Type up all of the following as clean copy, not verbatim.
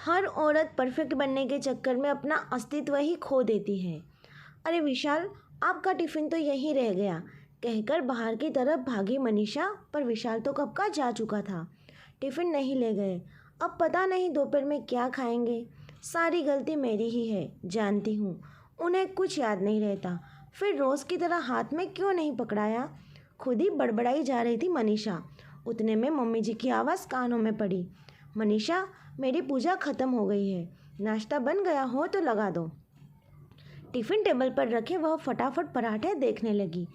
हर औरत परफेक्ट बनने के चक्कर में अपना अस्तित्व ही खो देती है। अरे विशाल, आपका टिफ़िन तो यहीं रह गया, कहकर बाहर की तरफ भागी मनीषा, पर विशाल तो कब का जा चुका था। टिफ़िन नहीं ले गए। अब पता नहीं दोपहर में क्या खाएंगे। सारी गलती मेरी ही है, जानती हूँ। उन्हें कुछ याद नहीं रहता, फिर रोज़ की तरह हाथ में क्यों नहीं पकड़ाया। खुद ही बड़बड़ाई जा रही थी मनीषा। उतने में मम्मी जी की आवाज़ कानों में पड़ी। मनीषा, मेरी पूजा खत्म हो गई है, नाश्ता बन गया हो तो लगा दो। टिफ़िन टेबल पर रखे वह फटाफट पराठे देखने लगी।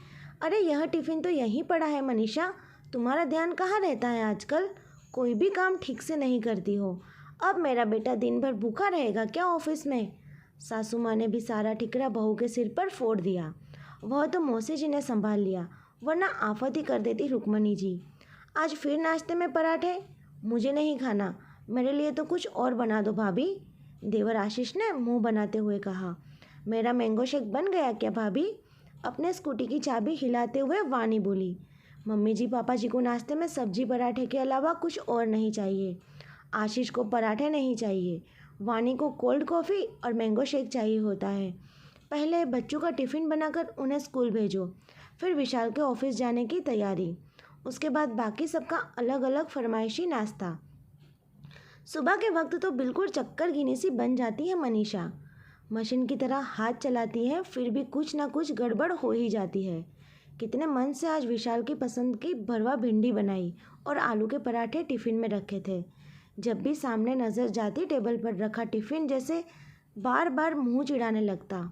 अरे यह टिफ़िन तो यहीं पड़ा है मनीषा, तुम्हारा ध्यान कहाँ रहता है आजकल? कोई भी काम ठीक से नहीं करती हो। अब मेरा बेटा दिन भर भूखा रहेगा क्या ऑफिस में? सासू माँ ने भी सारा ठिकरा बहू के सिर पर फोड़ दिया। वह तो मौसी जी ने संभाल लिया, वरना आफत ही कर देती रुक्मणी जी। आज फिर नाश्ते में पराठे? मुझे नहीं खाना, मेरे लिए तो कुछ और बना दो भाभी, देवर आशीष ने मुंह बनाते हुए कहा। मेरा मैंगो शेक बन गया क्या भाभी? अपने स्कूटी की चाबी हिलाते हुए वानी बोली। मम्मी जी पापा जी को नाश्ते में सब्जी पराठे के अलावा कुछ और नहीं चाहिए। आशीष को पराठे नहीं चाहिए, वानी को कोल्ड कॉफ़ी और मैंगो शेक चाहिए होता है। पहले बच्चों का टिफ़िन बनाकर उन्हें स्कूल भेजो, फिर विशाल के ऑफिस जाने की तैयारी, उसके बाद बाकी सबका अलग अलग फरमाइशी नाश्ता। सुबह के वक्त तो बिल्कुल चक्कर गिनी सी बन जाती है मनीषा। मशीन की तरह हाथ चलाती है, फिर भी कुछ ना कुछ गड़बड़ हो ही जाती है। कितने मन से आज विशाल की पसंद की भरवा भिंडी बनाई और आलू के पराठे टिफ़िन में रखे थे। जब भी सामने नज़र जाती टेबल पर रखा टिफ़िन जैसे बार बार मुंह चिढ़ाने लगता।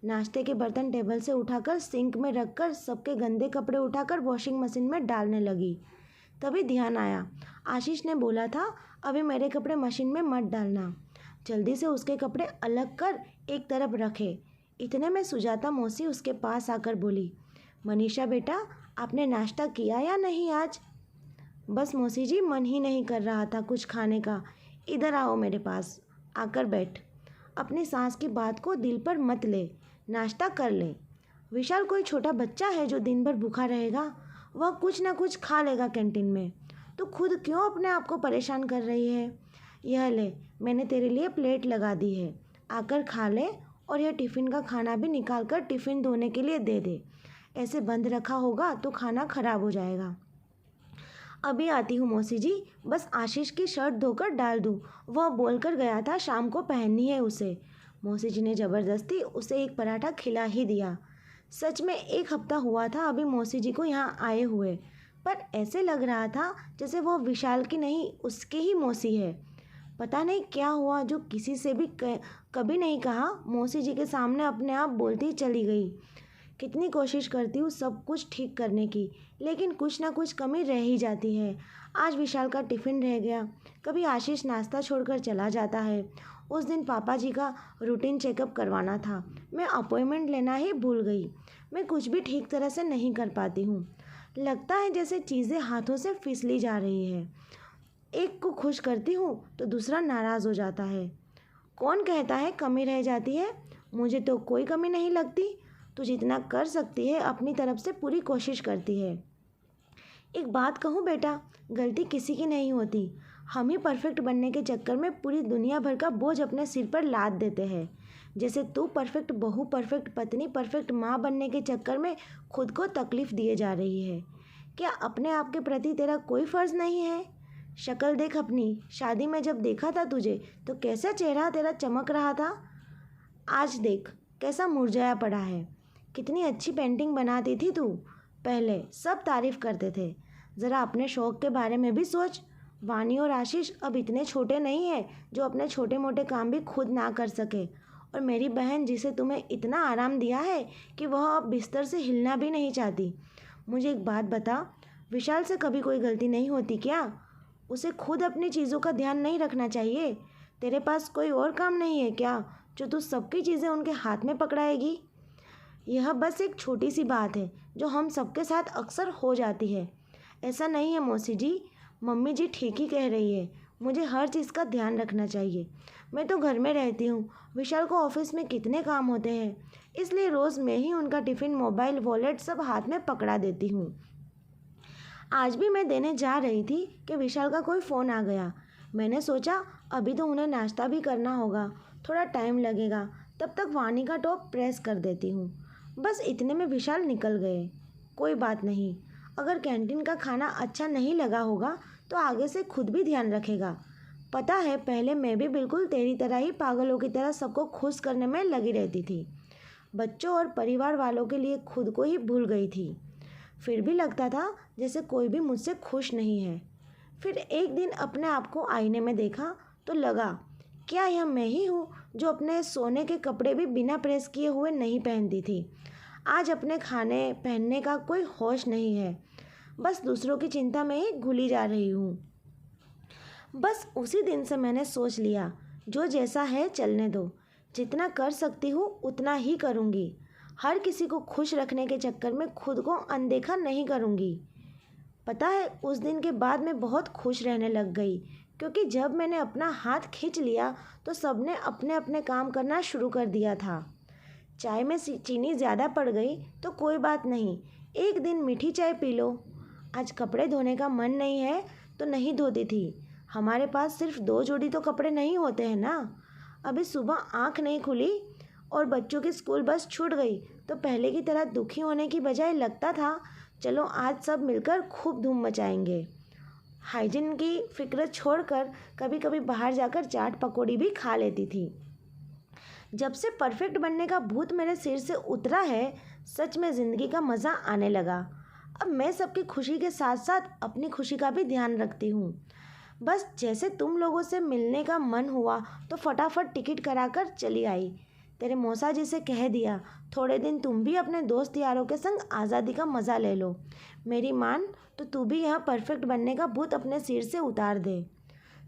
नाश्ते के बर्तन टेबल से उठाकर सिंक में रखकर सबके गंदे कपड़े उठाकर वॉशिंग मशीन में डालने लगी। तभी ध्यान आया, आशीष ने बोला था अभी मेरे कपड़े मशीन में मत डालना। जल्दी से उसके कपड़े अलग कर एक तरफ रखे। इतने में सुजाता मौसी उसके पास आकर बोली, मनीषा बेटा, आपने नाश्ता किया या नहीं आज? बस मौसी जी, मन ही नहीं कर रहा था कुछ खाने का। इधर आओ मेरे पास, आकर बैठ। अपनी सास की बात को दिल पर मत ले, नाश्ता कर ले। विशाल कोई छोटा बच्चा है जो दिन भर भूखा रहेगा? वह कुछ ना कुछ खा लेगा कैंटीन में, तो खुद क्यों अपने आप को परेशान कर रही है? यह ले, मैंने तेरे लिए प्लेट लगा दी है, आकर खा ले, और यह टिफ़िन का खाना भी निकाल कर टिफ़िन धोने के लिए दे दे। ऐसे बंद रखा होगा तो खाना खराब हो जाएगा। अभी आती हूँ मौसी जी, बस आशीष की शर्ट धोकर डाल दूँ, वह बोलकर गया था शाम को पहननी है उसे। मौसी जी ने ज़बरदस्ती उसे एक पराठा खिला ही दिया। सच में एक हफ्ता हुआ था अभी मौसी जी को यहाँ आए हुए, पर ऐसे लग रहा था जैसे वो विशाल की नहीं उसकी ही मौसी है। पता नहीं क्या हुआ जो किसी से भी कभी नहीं कहा, मौसी जी के सामने अपने आप बोलती चली गई। कितनी कोशिश करती हूँ सब कुछ ठीक करने की, लेकिन कुछ ना कुछ कमी रह ही जाती है। आज विशाल का टिफ़िन रह गया, कभी आशीष नाश्ता छोड़कर चला जाता है। उस दिन पापा जी का रूटीन चेकअप करवाना था, मैं अपॉइंटमेंट लेना ही भूल गई। मैं कुछ भी ठीक तरह से नहीं कर पाती हूँ। लगता है जैसे चीज़ें हाथों से फिसली जा रही है। एक को खुश करती हूँ तो दूसरा नाराज़ हो जाता है। कौन कहता है कमी रह जाती है? मुझे तो कोई कमी नहीं लगती। तू जितना कर सकती है अपनी तरफ से पूरी कोशिश करती है। एक बात कहूँ बेटा, गलती किसी की नहीं होती। हम ही परफेक्ट बनने के चक्कर में पूरी दुनिया भर का बोझ अपने सिर पर लाद देते हैं। जैसे तू परफेक्ट बहू, परफेक्ट पत्नी, परफेक्ट माँ बनने के चक्कर में खुद को तकलीफ़ दिए जा रही है। क्या अपने आप के प्रति तेरा कोई फ़र्ज़ नहीं है? शक्ल देख अपनी, शादी में जब देखा था तुझे तो कैसा चेहरा तेरा चमक रहा था, आज देख कैसा मुरझाया पड़ा है। कितनी अच्छी पेंटिंग बनाती थी तू, पहले सब तारीफ़ करते थे। ज़रा अपने शौक़ के बारे में भी सोच। वानी और आशीष अब इतने छोटे नहीं हैं जो अपने छोटे मोटे काम भी खुद ना कर सके। और मेरी बहन जिसे तुम्हें इतना आराम दिया है कि वह अब बिस्तर से हिलना भी नहीं चाहती। मुझे एक बात बता, विशाल से कभी कोई गलती नहीं होती क्या? उसे खुद अपनी चीज़ों का ध्यान नहीं रखना चाहिए? तेरे पास कोई और काम नहीं है क्या जो तू सबकी चीज़ें उनके हाथ में पकड़ाएगी? यह बस एक छोटी सी बात है जो हम सबके साथ अक्सर हो जाती है। ऐसा नहीं है मौसी जी, मम्मी जी ठीक ही कह रही है, मुझे हर चीज़ का ध्यान रखना चाहिए। मैं तो घर में रहती हूँ, विशाल को ऑफिस में कितने काम होते हैं, इसलिए रोज़ मैं ही उनका टिफ़िन, मोबाइल, वॉलेट सब हाथ में पकड़ा देती हूँ। आज भी मैं देने जा रही थी कि विशाल का कोई फ़ोन आ गया। मैंने सोचा अभी तो उन्हें नाश्ता भी करना होगा, थोड़ा टाइम लगेगा, तब तक वाणी का टॉप प्रेस कर देती हूँ। बस इतने में विशाल निकल गए। कोई बात नहीं, अगर कैंटीन का खाना अच्छा नहीं लगा होगा तो आगे से खुद भी ध्यान रखेगा। पता है पहले मैं भी बिल्कुल तेरी तरह ही पागलों की तरह सबको खुश करने में लगी रहती थी। बच्चों और परिवार वालों के लिए खुद को ही भूल गई थी। फिर भी लगता था जैसे कोई भी मुझसे खुश नहीं है। फिर एक दिन अपने आप को आईने में देखा तो लगा, क्या यह मैं ही हूँ जो अपने सोने के कपड़े भी बिना प्रेस किए हुए नहीं पहनती थी। आज अपने खाने पहनने का कोई होश नहीं है, बस दूसरों की चिंता में ही घुली जा रही हूँ। बस उसी दिन से मैंने सोच लिया, जो जैसा है चलने दो, जितना कर सकती हूँ उतना ही करूँगी। हर किसी को खुश रखने के चक्कर में खुद को अनदेखा नहीं करूँगी। पता है उस दिन के बाद मैं बहुत खुश रहने लग गई, क्योंकि जब मैंने अपना हाथ खींच लिया तो सबने अपने अपने काम करना शुरू कर दिया था। चाय में चीनी ज़्यादा पड़ गई तो कोई बात नहीं, एक दिन मीठी चाय पी लो। आज कपड़े धोने का मन नहीं है तो नहीं धोती थी। हमारे पास सिर्फ 2 जोड़ी तो कपड़े नहीं होते हैं ना। अभी सुबह आँख नहीं खुली और बच्चों की स्कूल बस छूट गई तो पहले की तरह दुखी होने की बजाय लगता था चलो आज सब मिलकर खूब धूम मचाएंगे। हाइजीन की फिक्र छोड़कर कभी कभी बाहर जाकर चाट पकौड़ी भी खा लेती थी। जब से परफेक्ट बनने का भूत मेरे सिर से उतरा है, सच में ज़िंदगी का मज़ा आने लगा। अब मैं सबकी खुशी के साथ साथ अपनी खुशी का भी ध्यान रखती हूँ। बस जैसे तुम लोगों से मिलने का मन हुआ तो फटाफट टिकट कराकर चली आई। तेरे मौसा जी से कह दिया थोड़े दिन तुम भी अपने दोस्त यारों के संग आज़ादी का मज़ा ले लो। मेरी मान तो तू भी यहाँ परफेक्ट बनने का भूत अपने सिर से उतार दे।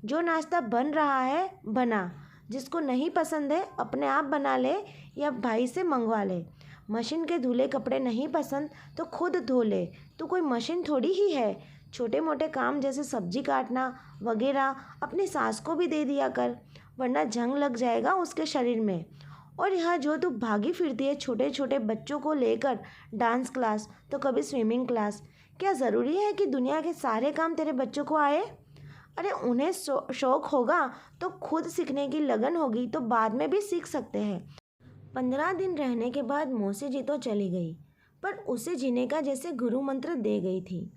जो नाश्ता बन रहा है बना, जिसको नहीं पसंद है अपने आप बना ले या भाई से मंगवा ले। मशीन के धुले कपड़े नहीं पसंद तो खुद धो ले, तू कोई मशीन थोड़ी ही है। छोटे मोटे काम जैसे सब्जी काटना वगैरह अपनी सास को भी दे दिया कर, वरना जंग लग जाएगा उसके शरीर में। और यहाँ जो तू भागी फिरती है छोटे छोटे बच्चों को लेकर, डांस क्लास तो कभी स्विमिंग क्लास, क्या ज़रूरी है कि दुनिया के सारे काम तेरे बच्चों को आए? अरे उन्हें शौक होगा तो खुद सीखने की लगन होगी तो बाद में भी सीख सकते हैं। 15 दिन रहने के बाद मौसी जी तो चली गई, पर उसे जीने का जैसे गुरु मंत्र दे गई थी।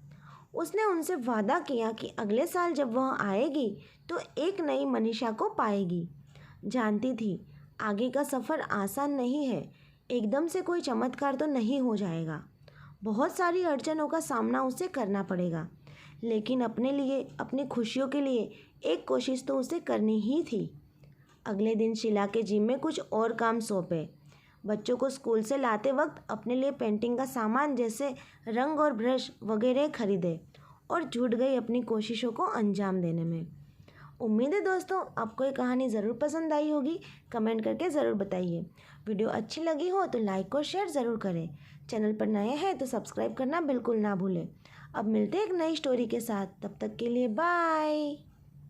उसने उनसे वादा किया कि अगले साल जब वह आएगी तो एक नई मनीषा को पाएगी। जानती थी आगे का सफ़र आसान नहीं है, एकदम से कोई चमत्कार तो नहीं हो जाएगा। बहुत सारी अड़चनों का सामना उसे करना पड़ेगा, लेकिन अपने लिए, अपनी खुशियों के लिए एक कोशिश तो उसे करनी ही थी। अगले दिन शीला के जिम में कुछ और काम सौंपे। बच्चों को स्कूल से लाते वक्त अपने लिए पेंटिंग का सामान जैसे रंग और ब्रश वगैरह खरीदे और जुट गई अपनी कोशिशों को अंजाम देने में। उम्मीद है दोस्तों आपको ये कहानी ज़रूर पसंद आई होगी। कमेंट करके ज़रूर बताइए। वीडियो अच्छी लगी हो तो लाइक और शेयर ज़रूर करें। चैनल पर नए हैं तो सब्सक्राइब करना बिल्कुल ना भूलें। अब मिलते हैं एक नई स्टोरी के साथ, तब तक के लिए बाय।